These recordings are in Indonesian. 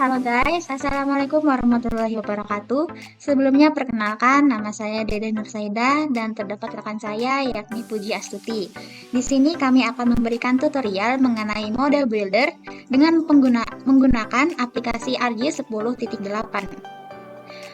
Halo guys, Assalamualaikum warahmatullahi wabarakatuh. Sebelumnya perkenalkan, nama saya Dede Nursaida dan terdapat rekan saya yakni Puji Astuti. Di sini kami akan memberikan tutorial mengenai model builder dengan menggunakan aplikasi ArcGIS 10.8.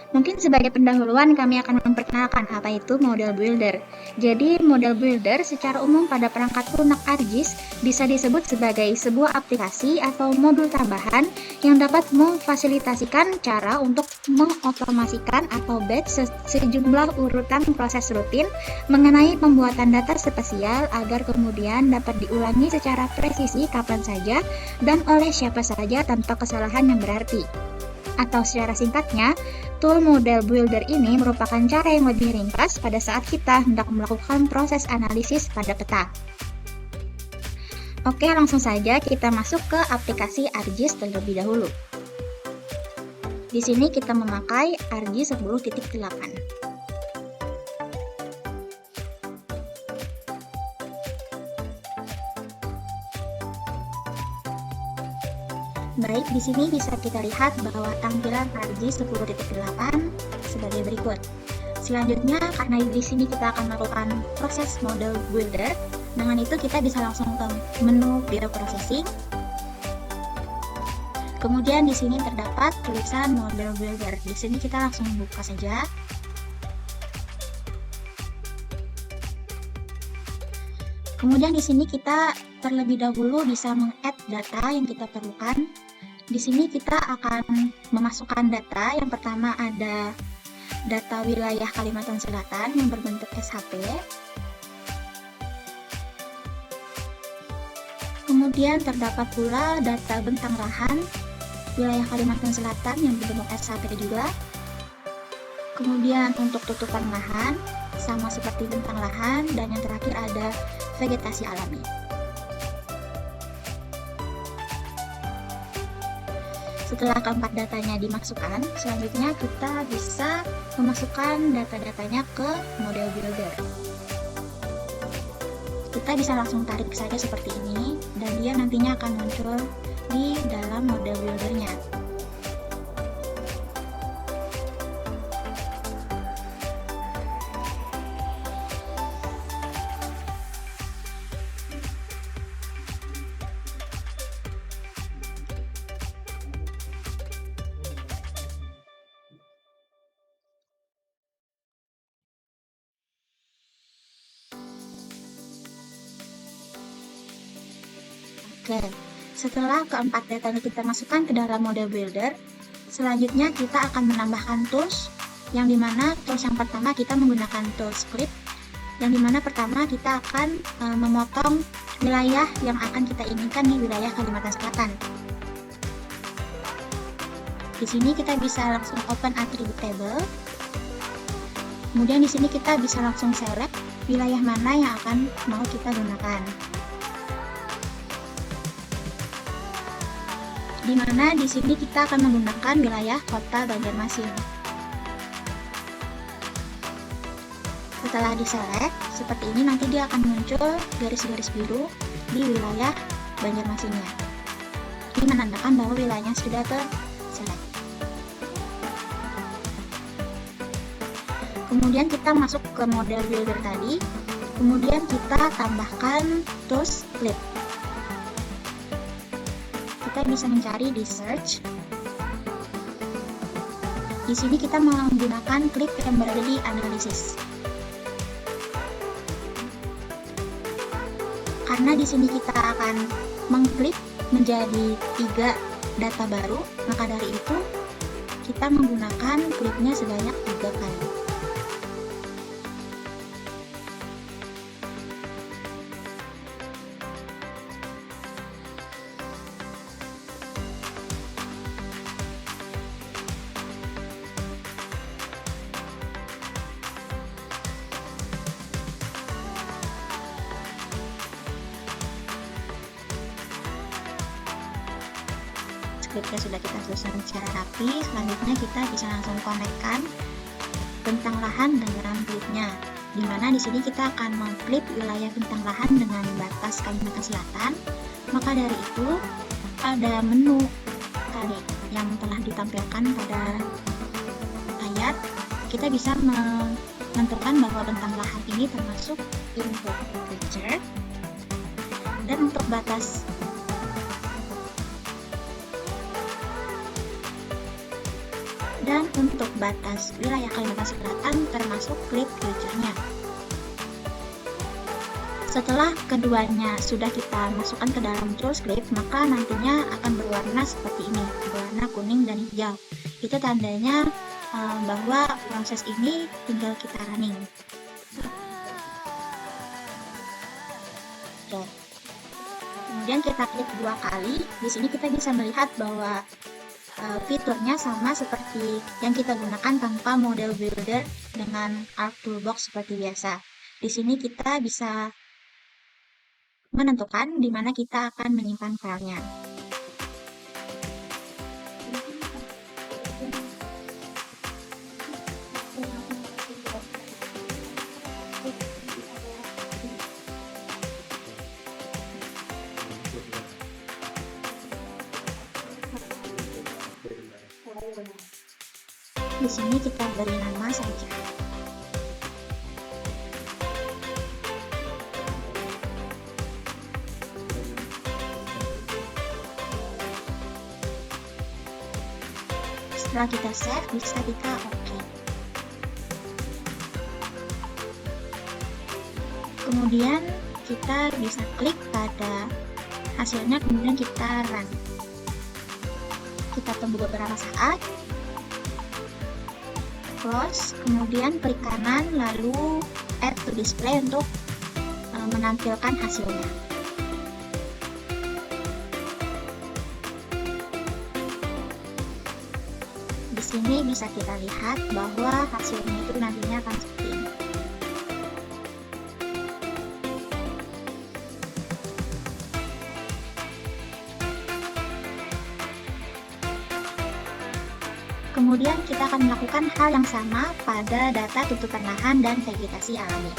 Mungkin sebagai pendahuluan kami akan memperkenalkan apa itu model builder. Jadi model builder secara umum pada perangkat lunak ArcGIS bisa disebut sebagai sebuah aplikasi atau modul tambahan yang dapat memfasilitasikan cara untuk mengotomasikan atau batch sejumlah urutan proses rutin mengenai pembuatan data spesial agar kemudian dapat diulangi secara presisi kapan saja dan oleh siapa saja tanpa kesalahan yang berarti. Atau secara singkatnya, tool model builder ini merupakan cara yang lebih ringkas pada saat kita hendak melakukan proses analisis pada peta. Oke, langsung saja kita masuk ke aplikasi ArcGIS terlebih dahulu. Di sini kita memakai ArcGIS 10.8. Baik, di sini bisa kita lihat bahwa tampilan ArcGIS 10.8 sebagai berikut. Selanjutnya, karena di sini kita akan melakukan proses model builder, dengan itu kita bisa langsung ke menu bioprocessing. Kemudian di sini terdapat tulisan model builder. Di sini kita langsung buka saja. Kemudian di sini kita terlebih dahulu bisa meng-add data yang kita perlukan. Di sini kita akan memasukkan data. Yang pertama ada data wilayah Kalimantan Selatan yang berbentuk SHP. Kemudian terdapat pula data bentang lahan wilayah Kalimantan Selatan yang berbentuk SHP juga. Kemudian untuk tutupan lahan sama seperti bentang lahan, dan yang terakhir ada vegetasi alami. Setelah keempat datanya dimasukkan, selanjutnya kita bisa memasukkan data-datanya ke model builder. Kita bisa langsung tarik saja seperti ini, dan dia nantinya akan muncul di dalam model buildernya. Oke, setelah keempat datanya kita masukkan ke dalam model builder, selanjutnya kita akan menambahkan tools, yang dimana tools yang pertama kita menggunakan tools clip, yang dimana pertama kita akan memotong wilayah yang akan kita inginkan di wilayah Kalimantan Selatan. Di sini kita bisa langsung open attribute table. Kemudian di sini kita bisa langsung select wilayah mana yang akan mau kita gunakan. Di mana di sini kita akan menggunakan wilayah kota Banjarmasin. Setelah diselect seperti ini, nanti dia akan muncul garis-garis biru di wilayah Banjarmasinnya. Ini menandakan bahwa wilayahnya sudah terselect. Kemudian kita masuk ke model builder tadi. Kemudian kita tambahkan tools clip. Kita bisa mencari di search. Di sini kita menggunakan klip yang berada di analisis. Karena di sini kita akan mengklip menjadi 3 data baru, maka dari itu kita menggunakan klipnya sebanyak 3 kali. Scriptnya sudah kita susun secara rapi. Selanjutnya kita bisa langsung konekkan bentang lahan dengan klipnya, dimana di sini kita akan mengklip wilayah bentang lahan dengan batas Kalimantan Selatan. Maka dari itu ada menu tadi yang telah ditampilkan pada ayat, kita bisa menentukan bahwa bentang lahan ini termasuk input feature. Dan untuk batas wilayah Kalimantan Selatan termasuk clip feature-nya. Setelah keduanya sudah kita masukkan ke dalam ToolScript, maka nantinya akan berwarna seperti ini, berwarna kuning dan hijau. Itu tandanya bahwa proses ini tinggal kita running. Oke. Kemudian kita klik 2 kali. Di sini kita bisa melihat bahwa fiturnya sama seperti yang kita gunakan tanpa model builder dengan Arc Toolbox seperti biasa. Di sini kita bisa menentukan di mana kita akan menyimpan filenya. Di sini kita beri nama saja. Setelah kita save, bisa kita OK. Kemudian kita bisa klik pada hasilnya, kemudian kita run. Kita tunggu beberapa saat. Close, kemudian klik kanan, lalu add to display untuk menampilkan hasilnya. Di sini bisa kita lihat bahwa hasilnya itu nantinya akan seperti ini. Kemudian kita akan melakukan hal yang sama pada data tutupan lahan dan vegetasi alami.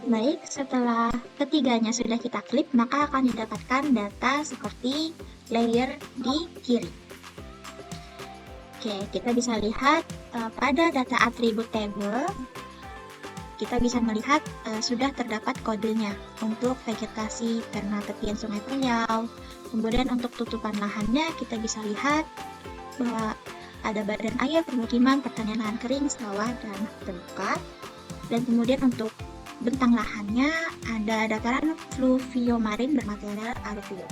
Baik, setelah ketiganya sudah kita klik, maka akan didapatkan data seperti layer di kiri. Oke, kita bisa lihat pada data atribut table, kita bisa melihat sudah terdapat kodenya untuk vegetasi karena tepian Sungai Priau. Kemudian untuk tutupan lahannya, kita bisa lihat bahwa ada badan air, permukiman, pertanian lahan kering, sawah, dan terbuka. Dan kemudian untuk bentang lahannya ada dataran fluviomarin bermaterial aluvium.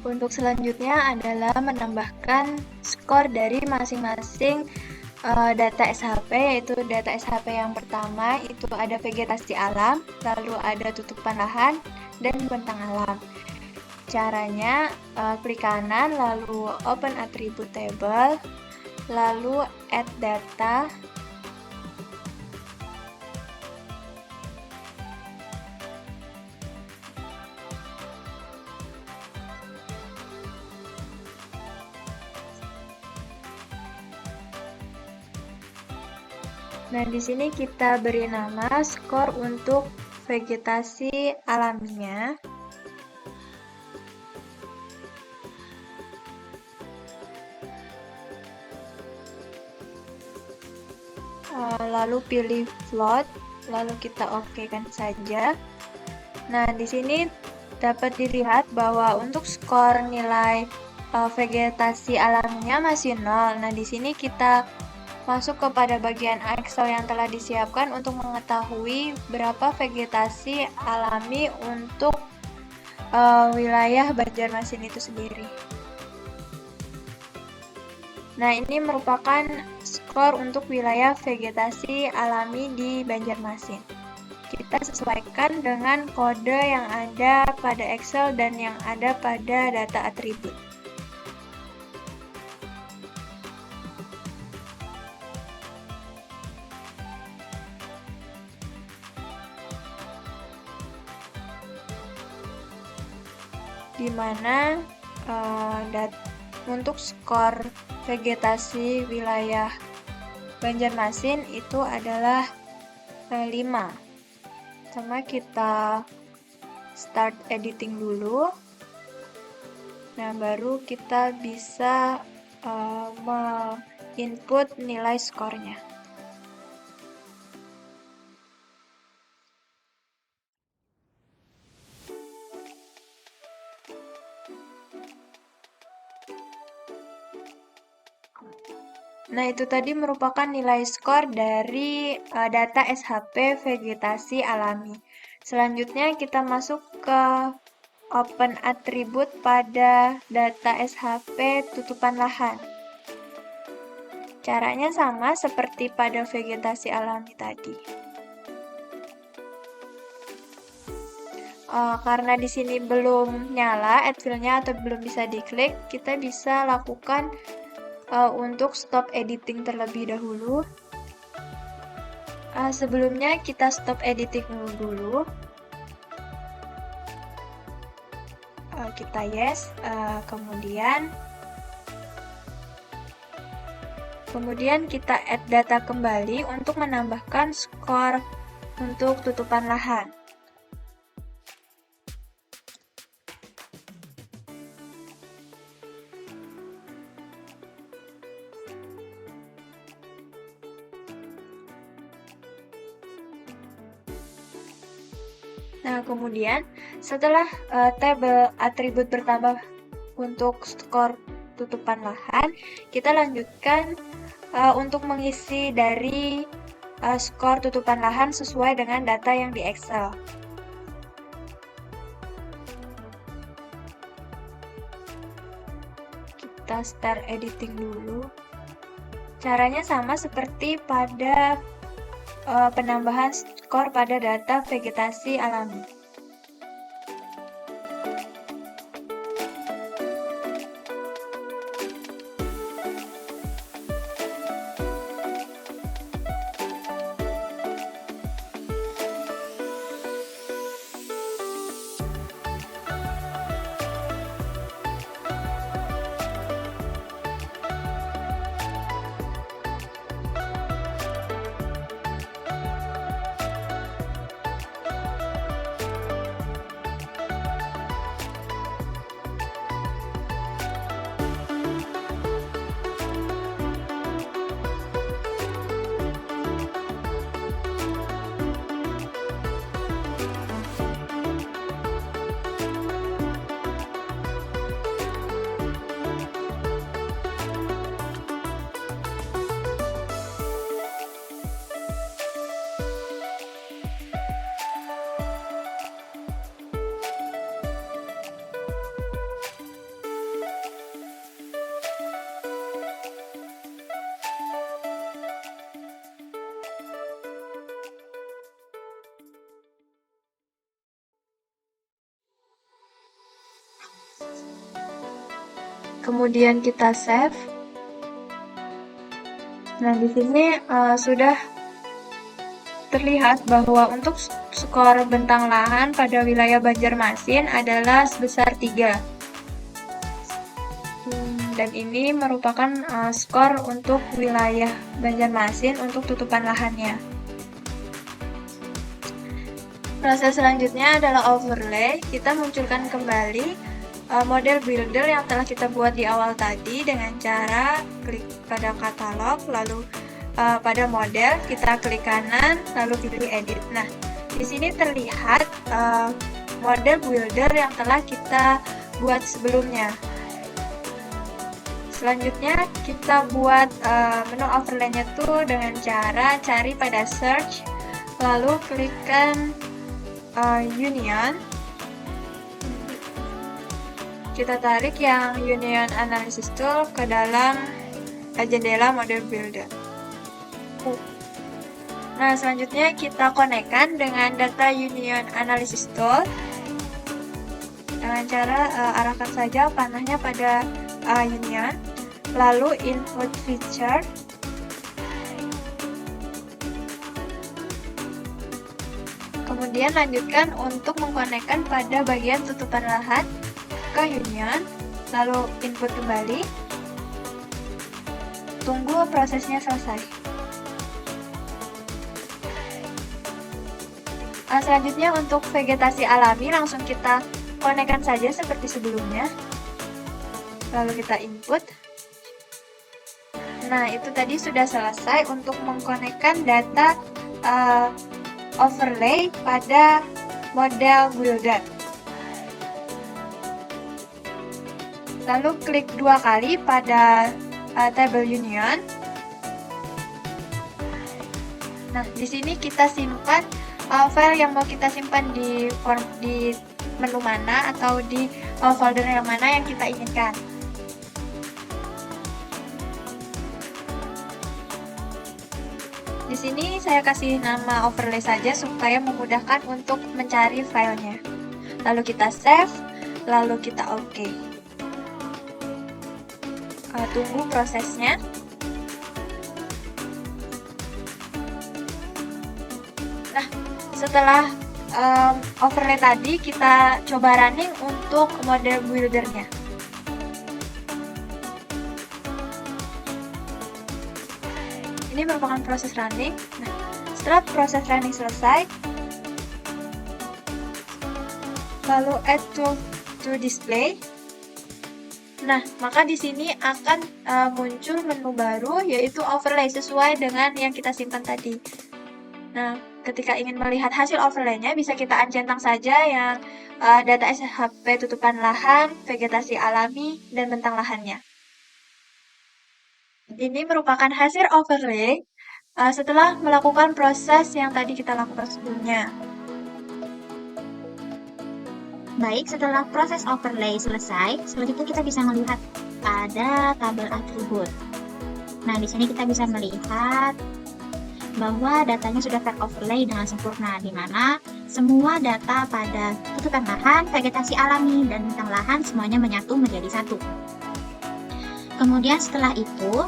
Untuk selanjutnya adalah menambahkan skor dari masing-masing Data SHP, yaitu data SHP yang pertama itu ada vegetasi alam, lalu ada tutupan lahan, dan bentang alam. Caranya, klik kanan, lalu open attribute table, lalu add data. Nah, di sini kita beri nama skor untuk vegetasi alaminya. Lalu pilih float, lalu kita oke-kan saja. Nah, di sini dapat dilihat bahwa untuk skor nilai vegetasi alaminya masih 0. Nah, di sini kita masuk kepada bagian Excel yang telah disiapkan untuk mengetahui berapa vegetasi alami untuk wilayah Banjarmasin itu sendiri. Nah, ini merupakan skor untuk wilayah vegetasi alami di Banjarmasin. Kita sesuaikan dengan kode yang ada pada Excel dan yang ada pada data atribut. Di mana untuk skor vegetasi wilayah Banjarmasin itu adalah 5. Sama kita start editing dulu. Nah, baru kita bisa input nilai skornya. Nah, itu tadi merupakan nilai skor dari data SHP vegetasi alami. Selanjutnya kita masuk ke open attribute pada data SHP tutupan lahan. Caranya sama seperti pada vegetasi alami tadi. Karena di sini belum nyala add fill-nya atau belum bisa diklik, kita bisa lakukan untuk stop editing terlebih dahulu. Sebelumnya kita stop editing dulu. Kita yes, kemudian kita add data kembali untuk menambahkan skor untuk tutupan lahan. Nah, kemudian setelah tabel atribut bertambah untuk skor tutupan lahan, kita lanjutkan untuk mengisi dari skor tutupan lahan sesuai dengan data yang di Excel. Kita start editing dulu. Caranya sama seperti pada penambahan skor pada data vegetasi alami. kemudian kita save. Nah, di sini sudah terlihat bahwa untuk skor bentang lahan pada wilayah Banjarmasin adalah sebesar 3. Dan ini merupakan skor untuk wilayah Banjarmasin untuk tutupan lahannya. Proses selanjutnya adalah overlay. Kita munculkan kembali model builder yang telah kita buat di awal tadi dengan cara klik pada katalog, lalu pada model kita klik kanan, lalu pilih edit. Nah, di sini terlihat model builder yang telah kita buat sebelumnya. Selanjutnya kita buat menu overlay-nya tuh dengan cara cari pada search, lalu klikkan Union. Kita tarik yang Union Analysis Tool ke dalam jendela model builder. Nah, selanjutnya kita konekkan dengan data Union Analysis Tool dengan cara arahkan saja panahnya pada Union, lalu Input Feature. Kemudian lanjutkan untuk mengkonekkan pada bagian tutupan lahan ke Union, lalu input kembali. Tunggu prosesnya selesai. Selanjutnya untuk vegetasi alami langsung kita konekkan saja seperti sebelumnya. Lalu kita input. Nah, itu tadi sudah selesai untuk mengkonekkan data overlay pada model builder. Lalu klik 2 kali pada table union. Nah, di sini kita simpan file yang mau kita simpan di menu mana atau di folder yang mana yang kita inginkan. Di sini saya kasih nama overlay saja supaya memudahkan untuk mencari filenya. Lalu kita save, lalu kita OK. Tunggu prosesnya. Nah, setelah overlay tadi, kita coba running untuk model buildernya. Ini merupakan proses running. Nah, setelah proses running selesai, lalu add to display. Nah, maka di sini akan muncul menu baru, yaitu overlay sesuai dengan yang kita simpan tadi. Nah, ketika ingin melihat hasil overlay-nya, bisa kita uncentang saja yang data SHP tutupan lahan, vegetasi alami, dan bentang lahannya. Ini merupakan hasil overlay setelah melakukan proses yang tadi kita lakukan sebelumnya. Baik, setelah proses overlay selesai, selanjutnya kita bisa melihat pada tabel atribut. Nah, di sini kita bisa melihat bahwa datanya sudah ter-overlay dengan sempurna, di mana semua data pada tutupan lahan, vegetasi alami, dan bentang lahan semuanya menyatu menjadi satu. Kemudian setelah itu,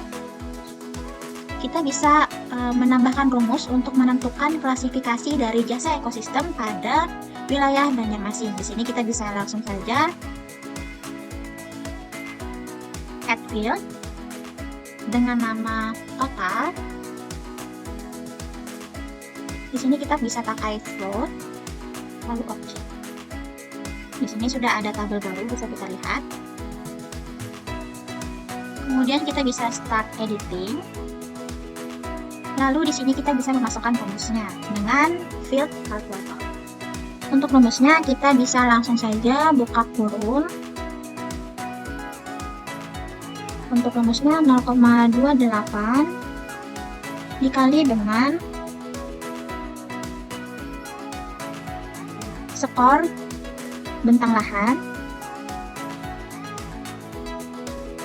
kita bisa menambahkan rumus untuk menentukan klasifikasi dari jasa ekosistem pada wilayah Banjarmasin. Di sini kita bisa langsung saja add field dengan nama total. Di sini kita bisa pakai float, lalu object. Di sini sudah ada tabel baru, bisa kita lihat. Kemudian kita bisa start editing. Lalu di sini kita bisa memasukkan rumusnya dengan field calculator. Untuk rumusnya kita bisa langsung saja buka kurung. Untuk rumusnya 0,28 dikali dengan skor bentang lahan,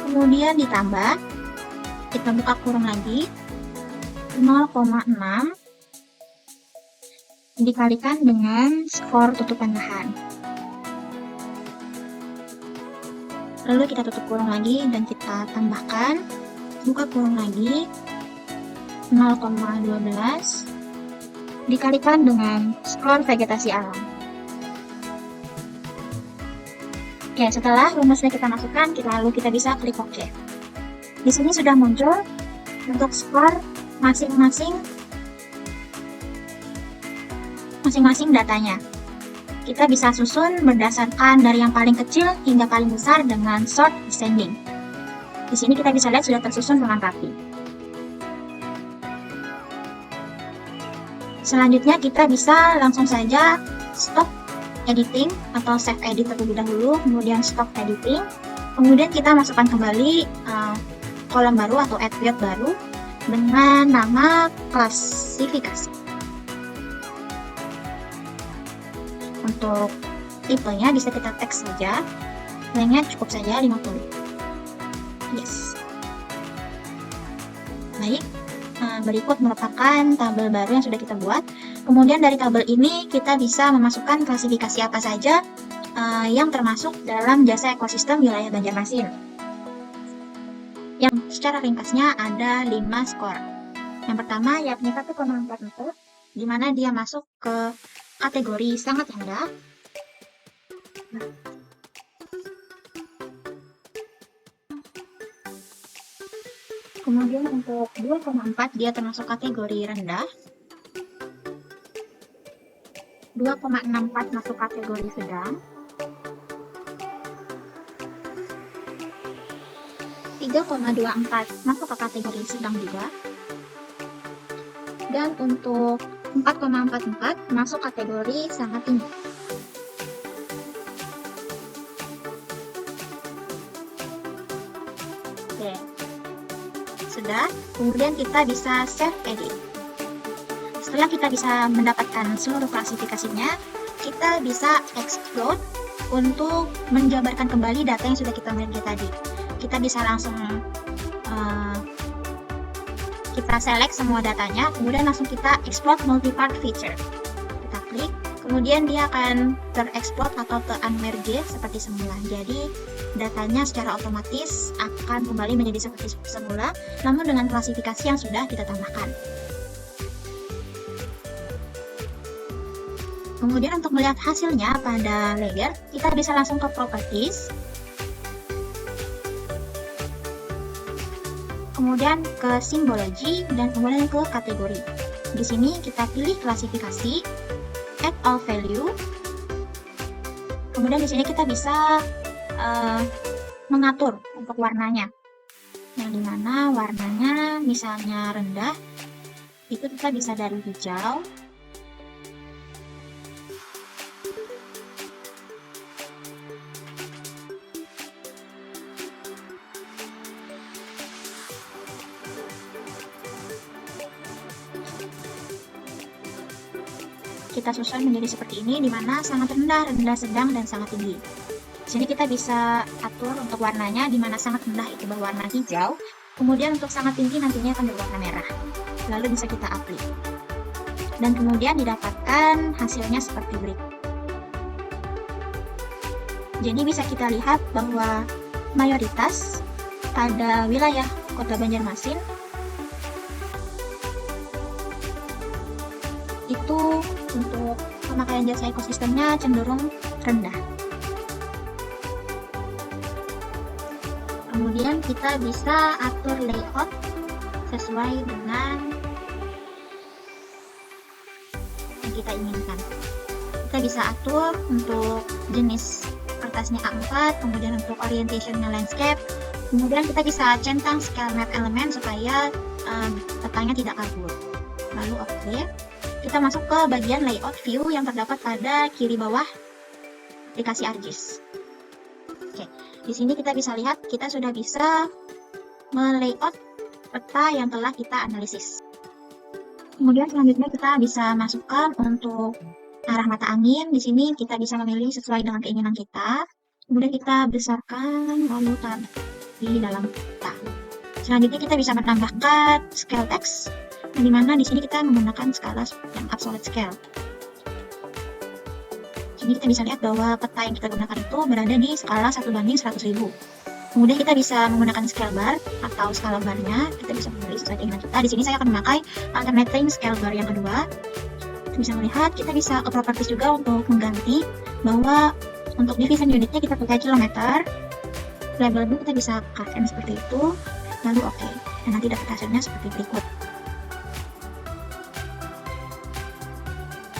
kemudian ditambah, kita buka kurung lagi, 0,6 dikalikan dengan skor tutupan lahan. Lalu kita tutup kurung lagi dan kita tambahkan, buka kurung lagi, 0,12 dikalikan dengan skor vegetasi alam. Oke, setelah rumusnya kita masukkan, lalu kita bisa klik OK. Di sini sudah muncul untuk skor masing-masing datanya. Kita bisa susun berdasarkan dari yang paling kecil hingga paling besar dengan sort descending. Di sini kita bisa lihat sudah tersusun dengan rapi. Selanjutnya kita bisa langsung saja stop editing atau save edit terlebih dahulu, kemudian stop editing. Kemudian kita masukkan kembali kolom baru atau attribute baru dengan nama klasifikasi. Untuk tipenya bisa kita teks saja, nilainya cukup saja 50. Yes. Baik, berikut merupakan tabel baru yang sudah kita buat. Kemudian dari tabel ini kita bisa memasukkan klasifikasi apa saja yang termasuk dalam jasa ekosistem wilayah Banjarmasin. Yang secara ringkasnya ada 5 skor. Yang pertama yakni 1,44, di mana dia masuk ke kategori sangat rendah. Kemudian untuk 2,4 dia termasuk kategori rendah. 2,64 masuk kategori sedang. 3,24 masuk ke kategori sedang juga. Dan untuk 4,44 masuk kategori sangat tinggi. Oke. Sudah, kemudian kita bisa save edit. Setelah kita bisa mendapatkan seluruh klasifikasinya, kita bisa explode untuk menjabarkan kembali data yang sudah kita miliki tadi. Kita bisa langsung kita select semua datanya, kemudian langsung kita exploit multi-part feature. Kita klik, kemudian dia akan terexploit atau ter-unmerge seperti semula. Jadi datanya secara otomatis akan kembali menjadi seperti semula, namun dengan klasifikasi yang sudah kita tambahkan. Kemudian untuk melihat hasilnya pada layer, kita bisa langsung ke properties, kemudian ke simbology, dan kemudian ke kategori. Di sini kita pilih klasifikasi, add all value. Kemudian di sini kita bisa mengatur untuk warnanya, yang dimana warnanya misalnya rendah, itu kita bisa dari hijau, kita susun menjadi seperti ini, di mana sangat rendah, rendah sedang, dan sangat tinggi. Di sini kita bisa atur untuk warnanya, di mana sangat rendah itu berwarna hijau, kemudian untuk sangat tinggi nantinya akan berwarna merah. Lalu bisa kita apply. Dan kemudian didapatkan hasilnya seperti berikut. Jadi bisa kita lihat bahwa mayoritas pada wilayah Kota Banjarmasin itu untuk pemakaian jasa ekosistemnya cenderung rendah. Kemudian kita bisa atur layout sesuai dengan yang kita inginkan. Kita bisa atur untuk jenis kertasnya A4, kemudian untuk orientationnya landscape, kemudian kita bisa centang scale map elemen supaya petanya tidak kabur. Lalu oke. Kita masuk ke bagian layout view yang terdapat pada kiri bawah aplikasi ArcGIS. Oke, di sini kita bisa lihat kita sudah bisa melayout peta yang telah kita analisis. Kemudian selanjutnya kita bisa masukkan untuk arah mata angin. Di sini kita bisa memilih sesuai dengan keinginan kita. Kemudian kita besarkan lalu taruh di dalam peta. Selanjutnya kita bisa menambahkan scale text, di mana di sini kita menggunakan skala yang absolute scale. sini kita bisa lihat bahwa peta yang kita gunakan itu berada di skala 1:100.000. Kemudian kita bisa menggunakan scale bar atau skala barnya. Kita bisa memilih sesuai keinginan kita. Di sini saya akan memakai alternating scale bar yang kedua. Kita bisa melihat, kita bisa ke properties juga untuk mengganti bahwa untuk division unitnya kita pakai kilometer. Labelnya kita bisa KM seperti itu. Lalu oke. Dan nanti dapat hasilnya seperti berikut.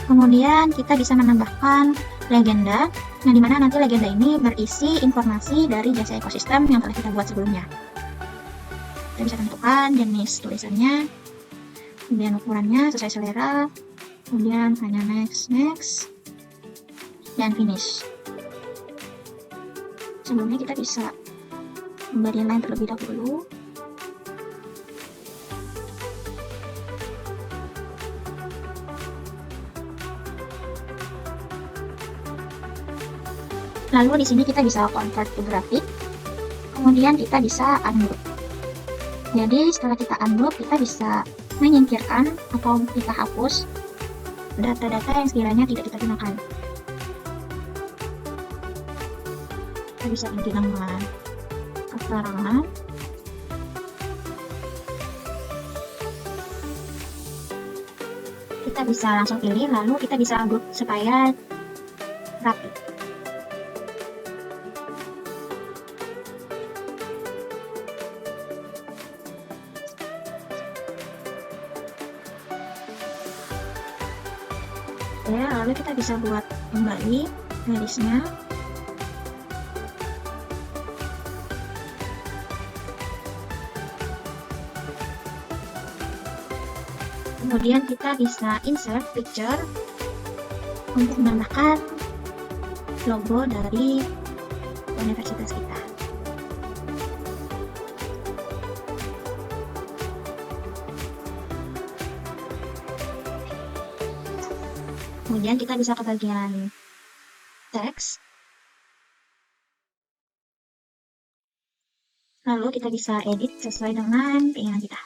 Kemudian kita bisa menambahkan legenda, yang dimana nanti legenda ini berisi informasi dari jasa ekosistem yang telah kita buat sebelumnya. Kita bisa tentukan jenis tulisannya, kemudian ukurannya sesuai selera, kemudian hanya next, dan finish. Sebelumnya kita bisa memberi line terlebih dahulu. Lalu di sini kita bisa convert to grafik. Kemudian kita bisa ungroup. Jadi setelah kita ungroup, kita bisa menyingkirkan atau kita hapus data-data yang sekiranya tidak kita gunakan. Kita bisa ganti nama keterangan. Kita bisa langsung pilih, lalu kita bisa group supaya rapi. Ya, lalu kita bisa buat kembali garisnya. Kemudian kita bisa insert picture untuk menambahkan logo dari universitas kita. Kemudian kita bisa ke bagian teks. Lalu kita bisa edit sesuai dengan keinginan kita.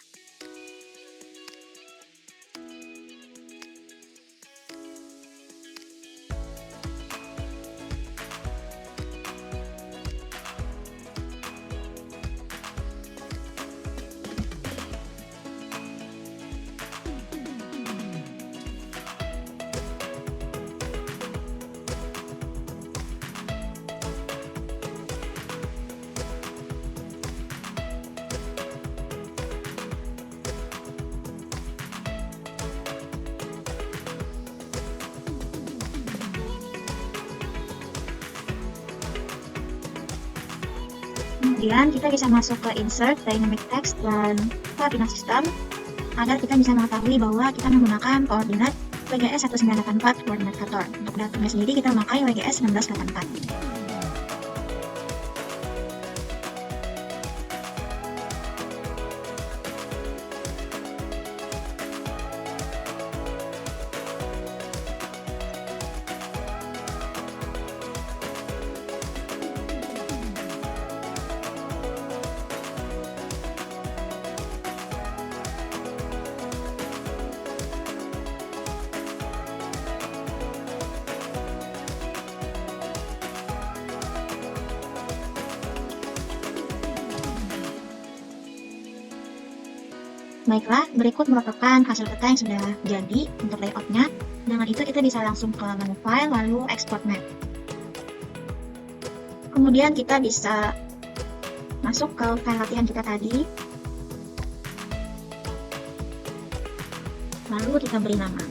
Kemudian kita bisa masuk ke insert dynamic text dan koordinat sistem agar kita bisa mengetahui bahwa kita menggunakan koordinat WGS 1984 koordinator. Untuk datanya sendiri kita memakai WGS 1984. Baiklah, berikut merupakan hasil peta yang sudah jadi untuk layoutnya. Dengan itu kita bisa langsung ke menu file, lalu export map. Kemudian kita bisa masuk ke file latihan kita tadi. Lalu kita beri nama.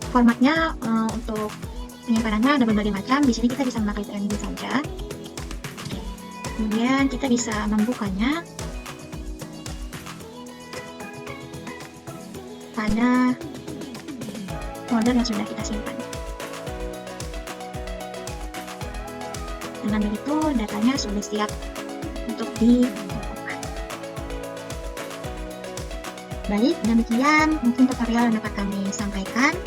Formatnya untuk penyimpanannya ada berbagai macam. Di sini kita bisa memakai PNG saja. Kemudian kita bisa membukanya pada folder yang sudah kita simpan. Dengan begitu datanya sudah siap untuk dikumpulkan. Baik, demikian mungkin tutorial yang dapat kami sampaikan.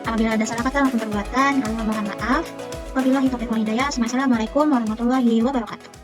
Apabila ada salah kata maupun perbuatan, kami mohon maaf. Wabillahi taufiq wal hidayah. Assalamualaikum warahmatullahi wabarakatuh.